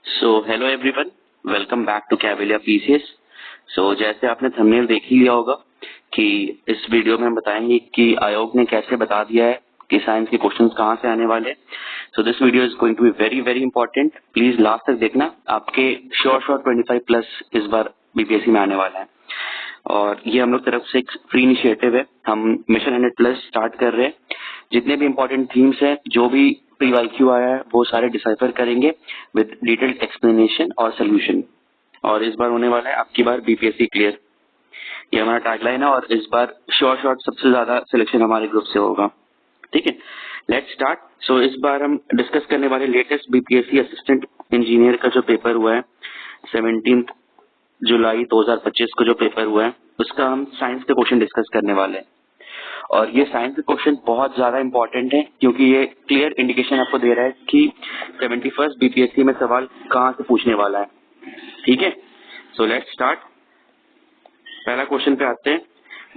So hello everyone, welcome back to कैविलिया PCS. So जैसे आपने थंबनेल देख ही लिया होगा कि इस वीडियो में हम बताएंगे कि आयोग ने कैसे बता दिया है कि साइंस के क्वेश्चंस कहाँ से आने वाले। So this video is going to be very very important, please last तक देखना। आपके श्योर 25 प्लस इस बार बीपीएससी में आने वाला है और ये हम लोग तरफ से एक फ्री इनिशिएटिव है। हम मिशन 100 प्लस स्टार्ट कर रहे हैं। जितने भी इंपॉर्टेंट थीम्स हैं, जो भी प्री वाईक्यू आया है, वो सारे डिसाइफर करेंगे विद डिटेल्ड एक्सप्लेनेशन और सोल्यूशन। और इस बार होने वाला है आपकी बार बीपीएससी क्लियर, ये हमारा टैगलाइन है। और इस बार श्योर शॉट सबसे ज्यादा सिलेक्शन हमारे ग्रुप से होगा। ठीक है, लेट्स स्टार्ट। सो इस बार हम डिस्कस करने वाले लेटेस्ट बीपीएससी असिस्टेंट इंजीनियर का जो पेपर हुआ है 17 जुलाई 2025 को जो पेपर हुआ है, उसका हम साइंस के क्वेश्चन डिस्कस करने वाले हैं। और ये साइंस के क्वेश्चन बहुत ज्यादा इंपॉर्टेंट है क्योंकि ये क्लियर इंडिकेशन आपको दे रहा है कि 71st बीपीएससी में सवाल कहाँ से पूछने वाला है। ठीक है, सो लेट्स स्टार्ट। पहला क्वेश्चन पे आते हैं।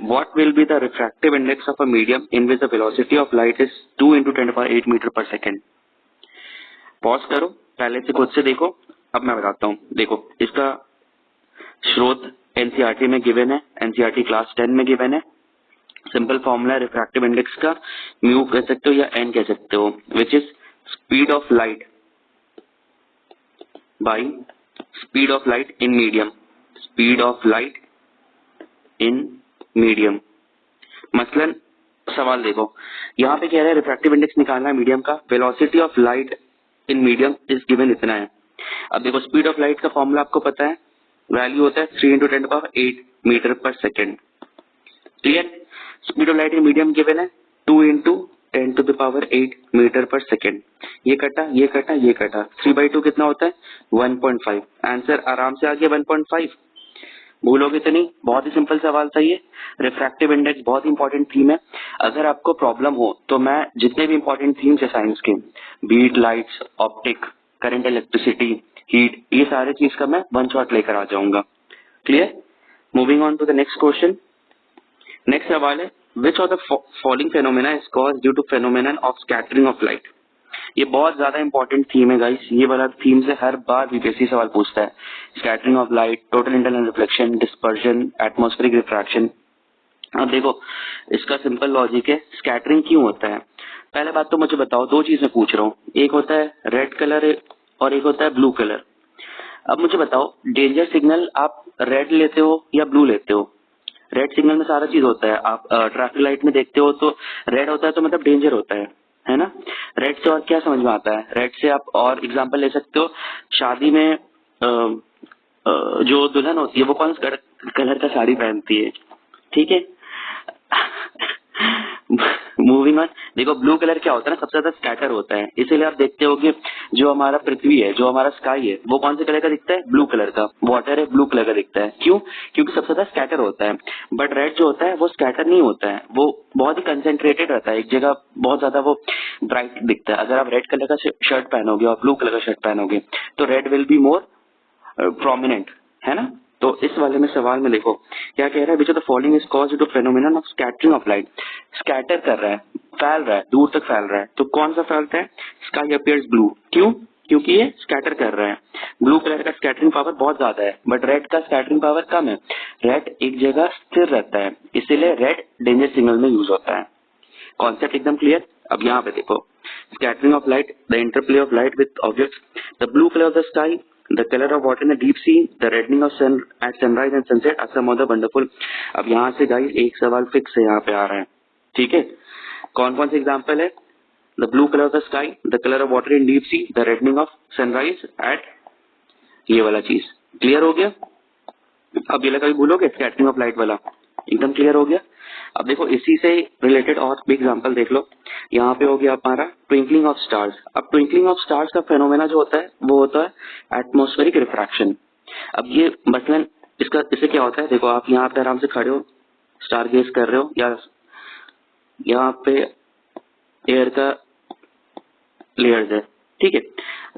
What will be the refractive index of a medium in which the velocity of light is 2 into 10⁸ metre पर सेकेंड? पॉज करो, पहले से खुद से देखो, अब मैं बताता हूँ। देखो, इसका स्रोत एनसीईआरटी में गिवन है, एनसीईआरटी क्लास 10 में गिवन है। सिंपल फॉर्मूला है रिफ्रैक्टिव इंडेक्स का, म्यू कह सकते हो या एन कह सकते हो, which is speed of light by speed of light in medium. Speed of light in medium. मसलन सवाल देखो, यहाँ पे कह रहा है रिफ्रैक्टिव इंडेक्स निकालना है मीडियम का, velocity of light in medium is given इतना है। अब देखो, स्पीड ऑफ लाइट का फॉर्मूला आपको पता है, वैल्यू होता है 3 into 10⁸ मीटर पर second. Clear? Speed of light in medium given है 2 into 10⁸ मीटर पर सेकेंड। ये कटा, ये कटा, ये कटा, 3/2 कितना होता है? 1.5। आंसर आराम से आ गया 1.5। भूलोगे तो नहीं, बहुत ही सिंपल सवाल था ये। रिफ्रैक्टिव इंडेक्स बहुत इंपॉर्टेंट थीम है। अगर आपको प्रॉब्लम हो तो मैं जितने भी इंपॉर्टेंट थीम्स है साइंस के, be it, lights, optic, current, electricity, heat, ये सारे चीज का मैं वन शॉट लेकर आ जाऊंगा। Clear? Moving on to the next question. Next सवाल है, which of the following phenomena is cause due to phenomenon of scattering of light? ये बहुत ज्यादा इंपॉर्टेंट थीम है गाइस। ये वाला थीम से हर बार बीपीएससी सवाल पूछता है। Scattering of light, total internal reflection, dispersion, atmospheric refraction. अब देखो, इसका सिंपल लॉजिक है, स्कैटरिंग क्यों होता है? पहले बात तो मुझे बताओ, दो चीज मैं पूछ रहा हूँ, एक होता है रेड कलर और एक होता है ब्लू कलर। अब मुझे बताओ, डेंजर सिग्नल आप रेड लेते हो या ब्लू लेते हो? रेड सिग्नल में सारा चीज होता है। आप ट्रैफिक लाइट में देखते हो तो रेड होता है तो मतलब डेंजर होता है ना? रेड से और क्या समझ में आता है? रेड से आप और एग्जांपल ले सकते हो, शादी में जो दुल्हन होती है वो कौन सा कलर का साड़ी पहनती है? ठीक है। Moving on. देखो, ब्लू कलर क्या होता है ना, सबसे ज्यादा स्कैटर होता है। इसीलिए आप देखते हो कि जो हमारा पृथ्वी है, जो हमारा स्काई है, वो कौन से कलर का दिखता है? ब्लू कलर का। वाटर है, ब्लू कलर का दिखता है। क्यों? क्योंकि सबसे ज्यादा स्कैटर होता है। बट रेड जो होता है वो स्कैटर नहीं होता है, वो बहुत ही कंसेंट्रेटेड रहता है, एक जगह बहुत ज्यादा वो ब्राइट दिखता है। अगर आप रेड कलर का शर्ट पहनोगे और ब्लू कलर का शर्ट पहनोगे तो red will be more prominent, है ना? तो इस वाले में सवाल में देखो क्या कह रहा है, which of the following is caused to phenomenon of scattering of light. Scatter कर रहा है, फैल रहा है, दूर तक फैल रहा है। तो कौन सा फैलता है? Sky appears blue. क्यों? क्योंकि ये स्कैटर कर रहा है। ब्लू कलर का स्कैटरिंग पावर बहुत ज्यादा है, बट रेड का स्कैटरिंग पावर कम है। रेड एक जगह स्थिर रहता है, इसीलिए रेड डेंजर सिग्नल में यूज होता है। कॉन्सेप्ट एकदम क्लियर? अब यहाँ पे देखो, scattering of light, the interplay of light with objects, the blue color of the sky, the color of water in the deep sea, the reddening of sun at sunrise and sunset are some of the wonderful। अब यहाँ से guys एक सवाल fix है, यहाँ पे आ रहा है। ठीक है, कौन कौन से एग्जाम्पल है? The blue colour of the sky, the colour of water in deep sea, the reddening of sunrise at, ये वाला चीज क्लियर हो गया? अब ये लगा भूलोगे, स्कैटरिंग ऑफ लाइट वाला एकदम क्लियर हो गया। अब देखो, इसी से रिलेटेड और भी एग्जांपल देख लो। यहाँ पे हो गया हमारा ट्विंकलिंग ऑफ स्टार्स। अब ट्विंकलिंग ऑफ स्टार्स का फेनोमेना जो होता है वो होता है एटमॉस्फेरिक रिफ्रैक्शन। अब ये मसलन इससे क्या होता है, देखो आप यहाँ पे आराम से खड़े हो, स्टार गेज कर रहे हो, या यहाँ पे एयर का लेयर्स है। ठीक है,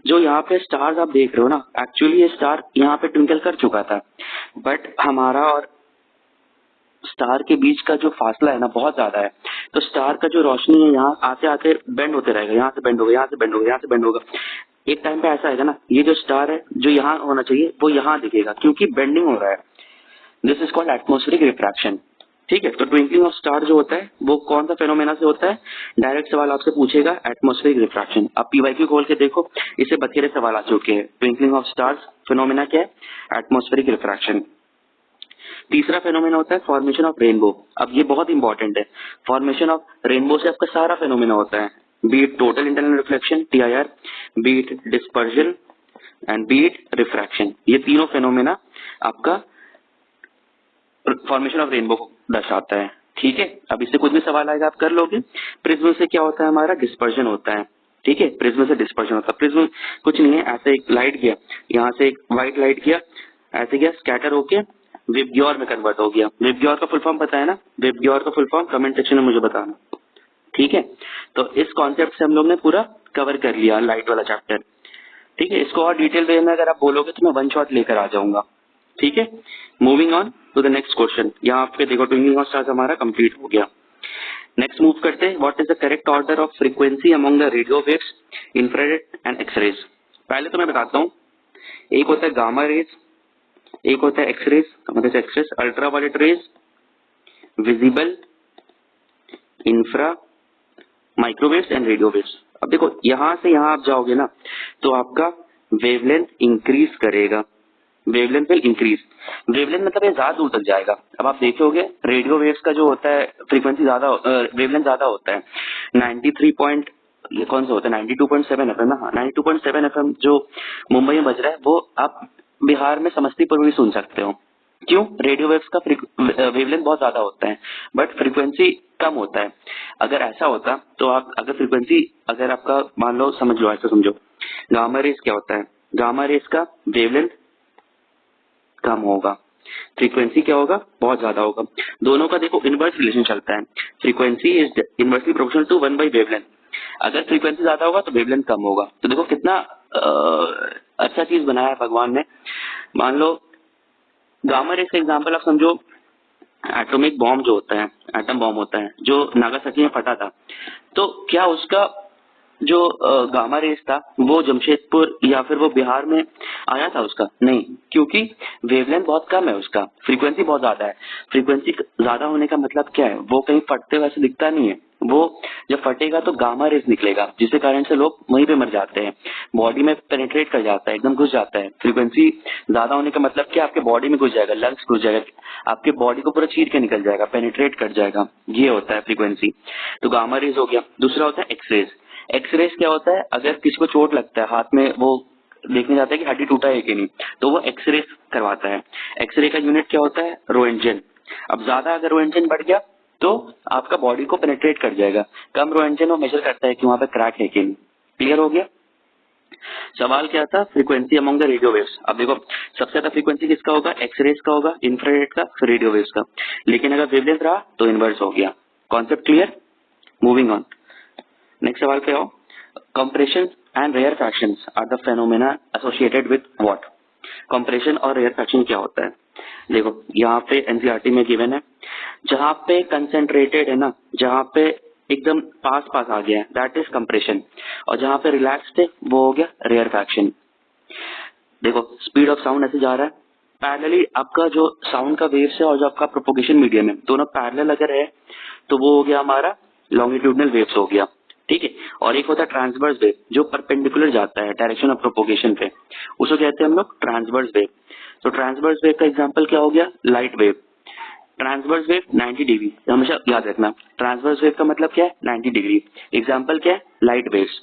जो यहाँ पे स्टार्स आप देख रहे हो ना, एक्चुअली ये स्टार यहाँ पे ट्विंकल कर चुका था, बट हमारा और स्टार के बीच का जो फासला है ना बहुत ज्यादा है। तो स्टार का जो रोशनी है यहाँ आते आते बेंड होते रहेगा, यहाँ से बेंड होगा, यहाँ से बेंड होगा, यहाँ से बेंड होगा। एक टाइम पे ऐसा आएगा ना, ये जो स्टार है जो यहाँ होना चाहिए वो यहाँ दिखेगा क्योंकि बेंडिंग हो रहा है। This is called atmospheric refraction. ठीक है, तो ट्विंकलिंग ऑफ स्टार जो होता है वो कौन सा फेनोमेना से होता है? डायरेक्ट सवाल आपसे पूछेगा एटमॉस्फेरिक रिफ्रैक्शन। अब पीवाईक्यू खोल के देखो, इससे बथेरे सवाल आ चुके हैं। ट्विंकलिंग ऑफ स्टार्स फेनोमेना क्या है? Atmospheric refraction. तीसरा फेनोमेना होता है फॉर्मेशन ऑफ रेनबो। अब ये बहुत इंपॉर्टेंट है। फॉर्मेशन ऑफ रेनबो से आपका सारा फेनोमेना होता है, be it total internal reflection TIR, be it dispersion and be it refraction. ये तीनों फेनोमेना आपका फॉर्मेशन ऑफ रेनबो को दर्शाता है। ठीक है, अब इससे कुछ भी सवाल आएगा आप कर लोगे। प्रिज्म से क्या होता है? हमारा डिस्पर्जन होता है। ठीक है, प्रिज्म से डिस्पर्जन होता है। प्रिज्म कुछ नहीं है, ऐसे एक लाइट गया, यहाँ से एक व्हाइट लाइट गया, ऐसे गया, स्कैटर होके विबग्योर में कन्वर्ट हो गया। विबग्योर का फुल फॉर्म पता है ना? विबग्योर का फुल फॉर्म कमेंट सेक्शन में मुझे बताना। ठीक है, तो इस कॉन्सेप्ट से हम लोग ने पूरा कवर कर लिया लाइट वाला चैप्टर। ठीक है, इसको और डिटेल वे में अगर आप बोलोगे तो मैं वन शॉट लेकर आ जाऊंगा। ठीक है, moving on to the next question. यहाँ पे देखो ट्विंकलिंग ऑफ स्टार्स हमारा कंप्लीट हो गया। नेक्स्ट मूव करते हैं, what is the correct order of frequency among the radio waves, infrared and X-rays. पहले तो मैं बताता हूँ, एक होता है गामा रेज, एक होता है एक्सरेज, मतलब X-rays, ultraviolet rays, visible, infra, microwaves and radio waves. अब देखो यहाँ से यहाँ आप जाओगे ना तो आपका वेवलेंथ इंक्रीज करेगा, वेवलेंथ विल इंक्रीज। वेवलेंथ मतलब ये ज्यादा दूर तक जाएगा। अब आप देखोगे रेडियो वेव्स का जो होता है फ्रीक्वेंसी ज्यादा, वेवलेंथ ज्यादा होता है। 93 पॉइंट, ये कौन सा होता है? 92.7 FM ना। हाँ, 92.7 FM जो मुंबई में बज रहा है वो आप बिहार में समस्तीपुर में भी सुन सकते हो। क्यों? रेडियो वेव्स का वेवलेंथ बहुत ज्यादा होता है बट फ्रीक्वेंसी कम होता है। अगर ऐसा होता तो आप अगर फ्रीक्वेंसी, अगर आपका मान लो, समझ लो, ऐसा समझो, गामा रेस क्या होता है? गामा रेस का वेवलेंथ कम होगा, फ्रीक्वेंसी क्या होगा? बहुत ज्यादा होगा। दोनों का देखो इनवर्स रिलेशन चलता है, frequency is inversely proportional to 1 by wavelength. अगर फ्रीक्वेंसी ज्यादा होगा तो वेवलेंथ कम होगा। तो देखो कितना अच्छा चीज बनाया है भगवान ने। मान लो गामा रेस का एग्जाम्पल आप समझो, एटॉमिक बॉम्ब जो होता है, एटम बॉम्ब होता है जो नागासाकी में फटा था, तो क्या उसका जो गामा रेस था वो जमशेदपुर या फिर वो बिहार में आया था? उसका नहीं, क्योंकि वेवलेंथ बहुत कम है, उसका फ्रीक्वेंसी बहुत ज्यादा है। फ्रीक्वेंसी ज्यादा होने का मतलब क्या है? वो कहीं फटते वैसे दिखता नहीं है, वो जब फटेगा तो गामा रेस निकलेगा जिसके कारण से लोग वहीं पे मर जाते हैं, बॉडी में पेनिट्रेट कर जाता है, एकदम घुस जाता है। फ्रीक्वेंसी ज्यादा होने का मतलब क्या? आपके बॉडी में घुस जाएगा, लंग्स घुस जाएगा, आपके बॉडी को पूरा चीर के निकल जाएगा, पेनिट्रेट कर जाएगा। ये होता है फ्रीक्वेंसी। तो गामा रेस हो गया। दूसरा होता है एक्सरेज। एक्सरेज क्या होता है? अगर किसी को चोट लगता है हाथ में, वो देखने जाता है कि हड्डी टूटा है कि नहीं, तो वो एक्सरे करवाता है। एक्सरे का यूनिट क्या होता है? रोएंटजन। अब ज्यादा अगर रोएंटजन बढ़ गया तो आपका बॉडी को पेनिट्रेट कर जाएगा। कम रोएंटजन वो मेजर करता है कि वहां पे क्रैक है कि नहीं। क्लियर हो गया? सवाल क्या था? Frequency among the radio waves. अब देखो सबसे ज्यादा फ्रीक्वेंसी किसका होगा? एक्सरेज का होगा, इंफ्रारेड का, फिर रेडियो वेव्स का। लेकिन अगर वेवलेंथ रहा तो इनवर्स हो गया। Concept clear? Moving on, next सवाल पे आओ। Compression and rarefactions are the phenomena associated with what? Compression और रेयर फ्रैक्शन क्या होता है? देखो यहाँ पे एनसीईआरटी में गिवन है, जहाँ पे कंसेंट्रेटेड है ना, जहाँ पे एकदम पास पास आ गया है दैट इज कंप्रेशन, और जहाँ पे रिलैक्स्ड है वो हो गया रेयर फ्रैक्शन। देखो स्पीड ऑफ साउंड ऐसे जा रहा है, पैरेलली आपका जो साउंड का वेव्स है और जो आपका प्रोपोगेशन मीडियम है दोनों पैरेलल अगर है तो वो हो गया हमारा लॉन्गिट्यूडनल वेव्स हो गया। ठीक है, और एक होता है ट्रांसवर्स वेव जो परपेंडिकुलर जाता है डायरेक्शन ऑफ प्रोपोगेशन पे, उसको कहते हैं हम लोग ट्रांसवर्स वेव। तो ट्रांसवर्स वेव का एग्जांपल क्या हो गया? Light wave. Transverse wave 90 degree, हमेशा याद रखना, ट्रांसवर्स वेव का मतलब क्या है? 90 डिग्री। एग्जांपल क्या है? Light waves.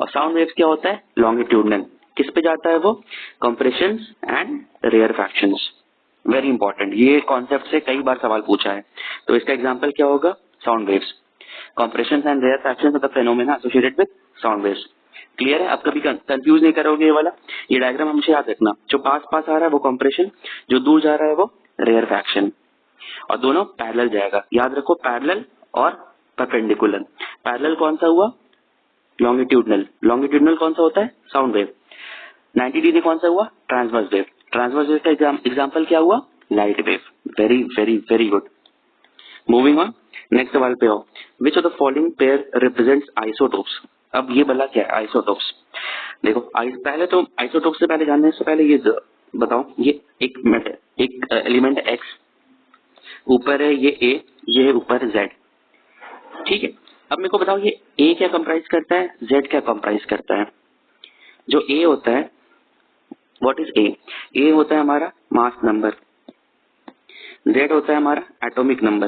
और साउंड वेव्स क्या होता है? लॉन्गिट्यूडनल। किस पे जाता है वो? Compression and rarefactions. Very important, ये कॉन्सेप्ट से कई बार सवाल पूछा है। तो इसका एग्जांपल क्या होगा? Sound waves. compressions and rare fractions of the phenomena associated with sound waves। Clear है? आप कभी कंफ्यूज नहीं करोगे ये वाला। ये डायग्राम हमेशा याद रखना, जो पास पास आ रहा है वो कंप्रेशन, जो दूर जा रहा है वो रेयर फ्रैक्शन, और दोनों पैरेलल जाएगा। याद रखो पैरेलल और परपेंडिकुलर। पैरेलल कौन सा हुआ? लॉन्गिट्यूडनल। लॉन्गिट्यूडनल कौन सा होता है? Sound wave. 90 डिग्री कौन सा हुआ? Transverse wave. ट्रांसवर्स वेव का एग्जाम्पल क्या हुआ? Light wave. Very very very good. Moving on, next सवाल पे आओ। विच of the following pair represents isotopes? अब ये बोला क्या है? आइसोटोप्स। देखो पहले तो आइसोटोप से पहले जानने से पहले ये बताओ, ये एक एलिमेंट एक्स, ऊपर है ये है ऊपर जेड, ठीक है। अब मेरे को बताओ ये ए क्या कंप्राइज करता है, जेड क्या कंप्राइज करता है। जो ए होता है, व्हाट इज ए, ए होता है हमारा मास नंबर, जेड होता है हमारा एटॉमिक नंबर,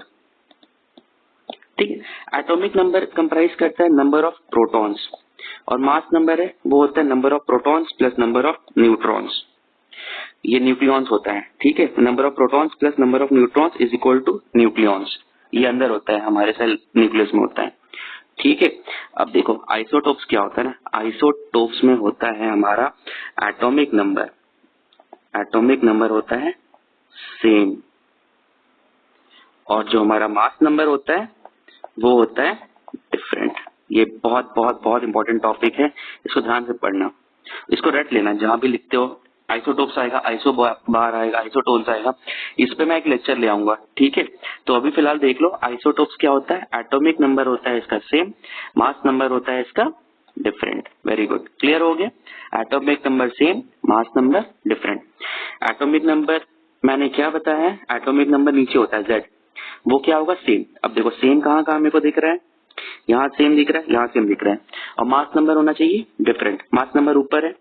ठीक है। एटॉमिक नंबर कंप्राइज करता है नंबर ऑफ प्रोटॉन्स, और मास नंबर है वो होता है number of protons plus number of neutrons, ये न्यूक्लियॉन्स होता है, ठीक है। Number of protons plus number of neutrons is equal to nucleons, ये अंदर होता है हमारे सेल न्यूक्लियस में होता है, ठीक है। अब देखो आइसोटोप्स क्या होता है ना, आइसोटोप्स में होता है हमारा एटॉमिक नंबर, एटॉमिक नंबर होता है सेम, और जो हमारा मास नंबर होता है वो होता है डिफरेंट। ये बहुत बहुत बहुत इंपॉर्टेंट टॉपिक है, इसको ध्यान से पढ़ना, इसको रट लेना, जहां भी लिखते हो आइसोटोप्स आएगा, आइसो बार आएगा, आइसोटोन्स आएगा, इस पे मैं एक लेक्चर ले आऊंगा, ठीक है। तो अभी फिलहाल देख लो आइसोटोप्स क्या होता है, एटॉमिक नंबर होता है इसका सेम, मास नंबर होता है इसका डिफरेंट। वेरी गुड, क्लियर हो गया। Atomic number same, mass number different. Atomic number मैंने क्या बताया है, एटॉमिक नंबर नीचे होता है जेड, वो क्या होगा सेम। अब देखो सेम कहाँ कहाँ मेरे को दिख रहा है, यहाँ सेम दिख रहा है, यहाँ सेम दिख रहा है, और मास नंबर होना चाहिए डिफरेंट। मास नंबर ऊपर है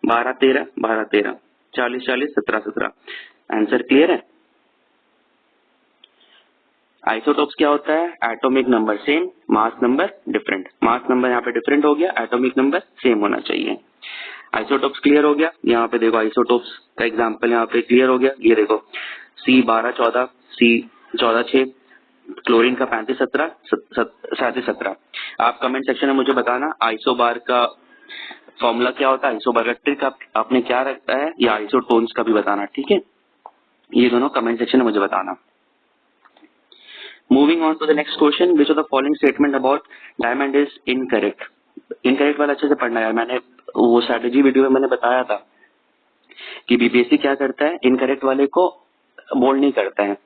12 13 12 13 40 40 17 17, आंसर क्लियर है। आइसोटोप्स क्या होता है, atomic number same, mass number different, mass number यहाँ पे डिफरेंट हो गया, एटॉमिक नंबर सेम होना चाहिए। आइसोटोप्स क्लियर हो गया। यहाँ पे देखो आइसोटोप्स का एग्जांपल यहाँ पे क्लियर हो गया, ये देखो C12 14, C14 6, क्लोरीन का 35 17 37 17। आप कमेंट सेक्शन में मुझे बताना आइसोबार का फॉर्मूला क्या होता है, आइसोबार का ट्रिक आपने क्या रखता है, या आइसोटोन्स का भी बताना, ठीक है। ये दोनों कमेंट सेक्शन में मुझे बताना। Moving on to the next question, which of the following statement about diamond is incorrect. Incorrect वाला अच्छे से पढ़ना है, मैंने वो स्ट्रेटेजी वीडियो में मैंने बताया था कि बीपीएससी क्या करता है, इनकरेक्ट वाले को बोल्ड नहीं करता है,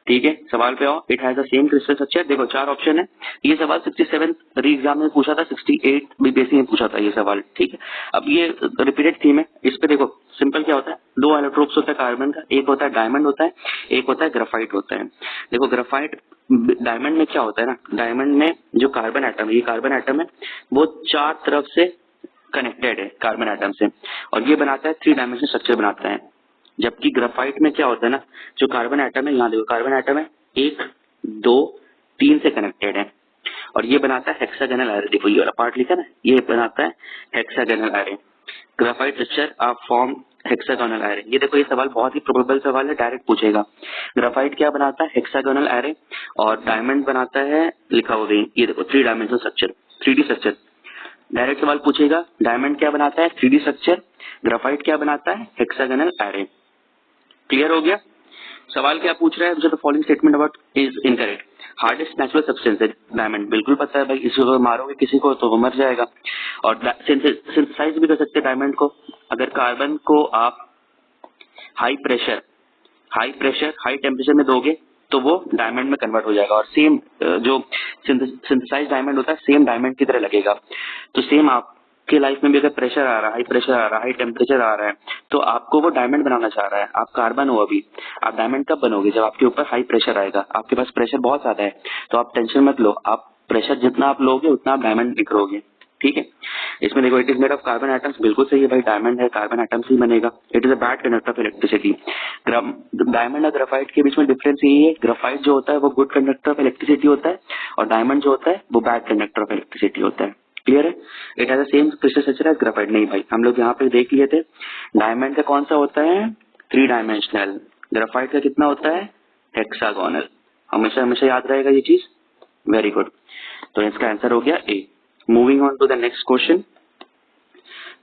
ठीक है। सवाल पे आओ, it has the same crystal structure. देखो 4 ऑप्शन है, ये सवाल 67 री एग्जाम में पूछा था, 68 बीपीएससी में पूछा था ये सवाल, ठीक है। अब ये रिपीटेड थीम है, इस पे देखो सिंपल क्या होता है, 2 एलोट्रोप्स होता है कार्बन का, एक होता है डायमंड होता है, एक होता है ग्राफाइट होता है। देखो ग्राफाइट डायमंड में क्या होता है ना, डायमंड में जो कार्बन एटम है, ये कार्बन एटम है, वो 4 तरफ से कनेक्टेड है कार्बन एटम से, और ये बनाता है 3 डायमेंशनल स्ट्रक्चर बनाता है। जबकि ग्राफाइट में क्या होता है ना, जो कार्बन एटम है, यहाँ देखो कार्बन एटम है 1 2 3 से कनेक्टेड है, और ये बनाता है हेक्सागोनल एरे। देखो ये वाला पार्ट लिखा ना, ये बनाता है हेक्सागोनल एरे। ग्राफाइट स्ट्रक्चर आप फॉर्म हेक्सागोनल एरे। ये देखो ये सवाल बहुत ही प्रोबेबल सवाल है, डायरेक्ट पूछेगा। ग्राफाइट क्या बनाता है, हेक्सागोनल एरे, और डायमंड बनाता है, लिखा हो गई ये देखो 3 dimensional structure, 3D structure. Direct सवाल पूछेगा, डायमंड क्या बनाता है 3D स्ट्रक्चर, ग्राफाइट क्या बनाता है हेक्सागोनल एरे। क्लियर हो गया। सवाल क्या पूछ रहा है, मुझे तो following statement about is incorrect. Hardest natural substance है डायमंड, बिल्कुल पता है भाई, इसको मारोगे किसी को तो वो मर जाएगा, और सिंथेसाइज भी कर सकते हैं डायमंड को। अगर कार्बन को आप हाई प्रेशर हाई टेम्परेचर में दोगे तो वो डायमंड में कन्वर्ट हो जाएगा, और सेम जो सिंथेसाइज डायमंड होता है सेम डायमंड की तरह लगेगा। तो सेम आपके लाइफ में भी अगर प्रेशर आ रहा है, हाई प्रेशर आ रहा है, हाई टेम्परेचर आ रहा है, तो आपको वो डायमंड बनाना चाह रहा है, आप कार्बन हो अभी, आप डायमंड कब बनोगे, जब आपके ऊपर हाई प्रेशर आएगा। आपके पास प्रेशर बहुत ज्यादा है, तो आप टेंशन मत लो, आप प्रेशर जितना आप लोगे उतना आप डायमंड निकलोगे, ठीक है। इसमें देखो it is made of carbon atoms, बिल्कुल सही है भाई, डायमंड है कार्बन एटम से ही बनेगा। It is a bad conductor of electricity. Diamond और ग्राफाइट के बीच में डिफरेंस यही है, ग्राफाइट जो होता है वो गुड कंडक्टर ऑफ इलेक्ट्रिसिटी होता है, और डायमंड जो होता है वो बैड कंडक्टर ऑफ इलेक्ट्रिसिटी होता है। क्लियर है। It has the same crystal structure as graphite. नहीं भाई, हम लोग यहाँ पे देख लिए थे, डायमंड का कौन सा होता है 3 डायमेंशनल, ग्राफाइट का कितना होता है हेक्सागोनल। हमेशा हमेशा याद रहेगा ये चीज, वेरी गुड। तो इसका आंसर हो गया A. Moving on to the next question,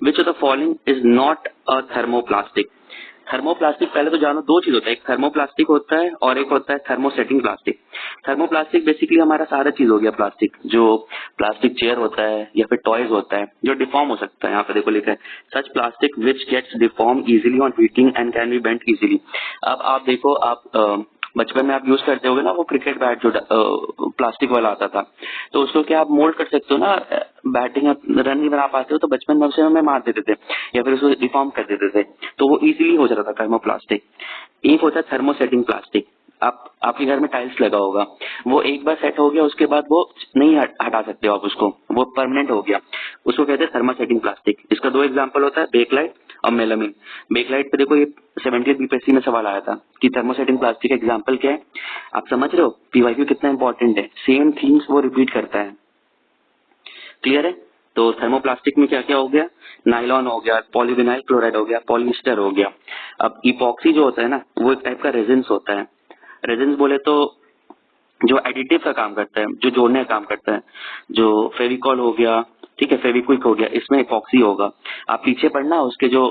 which of the following is not a thermoplastic. Thermoplastic पहले तो जानो, 2 चीज होता है, एक थर्मोप्लास्टिक होता है और एक होता है थर्मोसेटिंग प्लास्टिक। थर्मोप्लास्टिक बेसिकली हमारा सारा चीज हो गया प्लास्टिक, जो प्लास्टिक चेयर होता है या फिर टॉयज होता है जो डिफॉर्म हो सकता है। यहाँ पे देखो लिखा है such plastic which gets deform easily on heating and can be bent easily. अब आप देखो, आप बचपन में आप यूज करते होगे ना वो क्रिकेट बैट जो प्लास्टिक वाला आता था, तो उसको क्या आप मोल्ड कर सकते हो ना, बैटिंग रन नहीं बना पाते हो तो बचपन में उसे हमें मार देते थे या फिर उसको डिफॉर्म कर देते थे, तो वो इजीली हो जाता था थर्मोप्लास्टिक। एक होता है थर्मोसेटिंग प्लास्टिक। आप आपके घर में टाइल्स लगा होगा, वो एक बार सेट हो गया उसके बाद वो नहीं हटा सकते हो आप उसको, वो परमानेंट हो गया, उसको कहते हैं थर्मोसेटिंग प्लास्टिक। इसका दो एग्जांपल होता है, बेकलाइट और मेलामिन। बेकलाइट पे देखो ये 70 बीपीएससी में सवाल आया था कि थर्मोसेटिंग प्लास्टिक का एग्जांपल क्या है। आप समझ रहे हो पीवाईक्यू कितना इंपॉर्टेंट है, सेम थीम्स वो रिपीट करता है। क्लियर है? तो थर्मोप्लास्टिक में क्या क्या हो गया, नायलॉन हो गया, पॉलीविनाइल क्लोराइड हो गया, पॉलिएस्टर हो गया। अब इपॉक्सी जो होता है ना वो एक टाइप का रेजिन्स होता है। रेजिन्स बोले तो जो एडिटिव का काम करता है, जो जोड़ने का काम करता है, जो फेविकॉल हो गया, ठीक है, फेविक्विक हो गया, इसमें इपॉक्सी होगा। आप पीछे पढ़ना उसके जो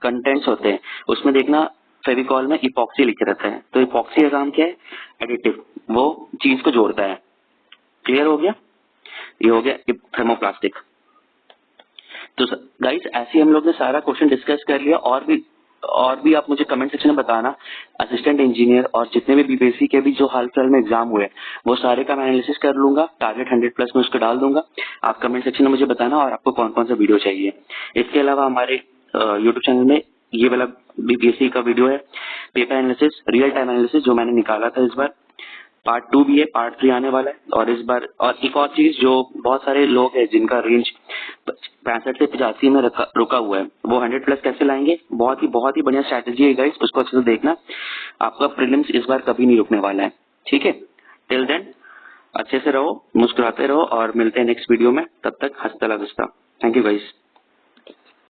कंटेंट्स होते हैं उसमें देखना फेविकॉल में इपॉक्सी लिखे रहता है। तो इपॉक्सी का काम क्या है, एडिटिव, वो चीज को जोड़ता है। क्लियर हो गया? ये हो गया थर्मोप्लास्टिक। तो गाइस ऐसे ही हम लोग ने सारा क्वेश्चन डिस्कस कर लिया, और भी आप मुझे कमेंट सेक्शन में बताना। असिस्टेंट इंजीनियर और जितने भी बीपीएससी के भी जो हाल फिलहाल में एग्जाम हुए वो सारे का मैं एनालिसिस कर लूंगा, टारगेट 100+ में उसको डाल दूंगा। आप कमेंट सेक्शन में मुझे बताना और आपको कौन कौन सा वीडियो चाहिए। इसके अलावा हमारे यूट्यूब चैनल में ये वाला बीपीएससी का वीडियो है, paper analysis, real time analysis जो मैंने निकाला था इस बार, पार्ट 2 भी है, पार्ट 3 आने वाला है। और इस बार और एक और चीज, जो बहुत सारे लोग हैं जिनका रेंज 65 से 85 में रुका हुआ है, वो 100+ कैसे लाएंगे, बहुत ही बढ़िया स्ट्रैटेजी है गाइस, उसको अच्छे से देखना। आपका प्रीलिम्स इस बार कभी नहीं रुकने वाला है, ठीक है। टिल देन अच्छे से रहो, मुस्कुराते रहो और मिलते हैं नेक्स्ट वीडियो में। तब तक हंसता ला। Thank you guys.